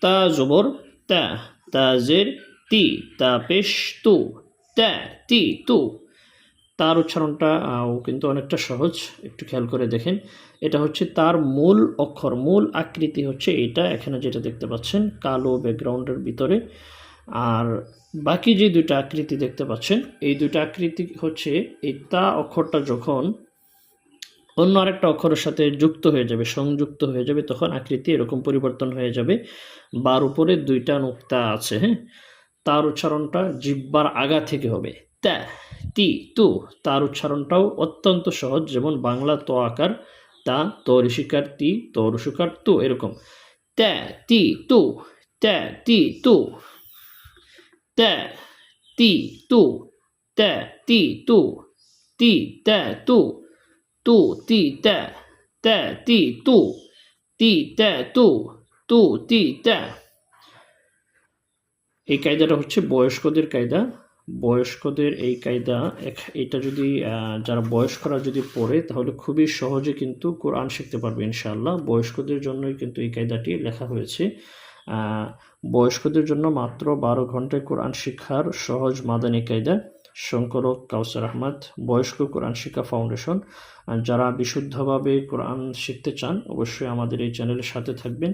তা জবর তা, তা জের তি, তা পেশ তু, তা তি তু। তার উচ্চারণটা কিন্তু অনেকটা সহজ, একটু খেয়াল করে দেখেন। এটা হচ্ছে তার মূল অক্ষর, মূল আকৃতি হচ্ছে এটা, এখানে যেটা দেখতে পাচ্ছেন কালো ব্যাকগ্রাউন্ডের ভিতরে। আর বাকি যে দুইটা আকৃতি দেখতে পাচ্ছেন, এই দুইটা আকৃতি হচ্ছে এই তা অক্ষরটা যখন অন্য আরেকটা অক্ষরের সাথে যুক্ত হয়ে যাবে, সংযুক্ত হয়ে যাবে, তখন আকৃতি এরকম পরিবর্তন হয়ে যাবে। বার উপরে দুইটা নুক্তা আছে, হ্যাঁ। তার উচ্চারণটা জিহ্বার আগা থেকে হবে তা, তি, তু। তার উচ্চারণটাও অত্যন্ত সহজ, যেমন বাংলা ত আকার তা, ত ঋষিকার তি, ত রসুকার তু, এরকম তা, তি, তু, তা, তি, তু, তা, তি, তু, তা, তি, তু, তি, তা, তু, তু, তি, তা, তা, তি, তু, তি, তা, তু, তু, তি, তা। এই কায়দাটা হচ্ছে বয়স্কদের কায়দা। বয়স্কদের এই কায়দা, এটা যদি যারা বয়স্করা যদি পড়ে তাহলে খুবই সহজে কিন্তু কোরআন শিখতে পারবে ইনশাআল্লাহ। বয়স্কদের জন্যই কিন্তু এই কায়দাটি লেখা হয়েছে। বয়স্কদের জন্য মাত্র 12 ঘন্টায় কোরআন শিক্ষার সহজ মাদানী কায়দা, সংকলক কাউসার আহমদ, বয়স্ক কোরআন শিক্ষা ফাউন্ডেশন। যারা বিশুদ্ধভাবে কোরআন শিখতে চান অবশ্যই আমাদের এই চ্যানেলের সাথে থাকবেন,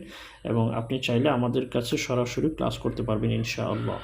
এবং আপনি চাইলে আমাদের কাছে সরাসরি ক্লাস করতে পারবেন ইনশাআল্লাহ।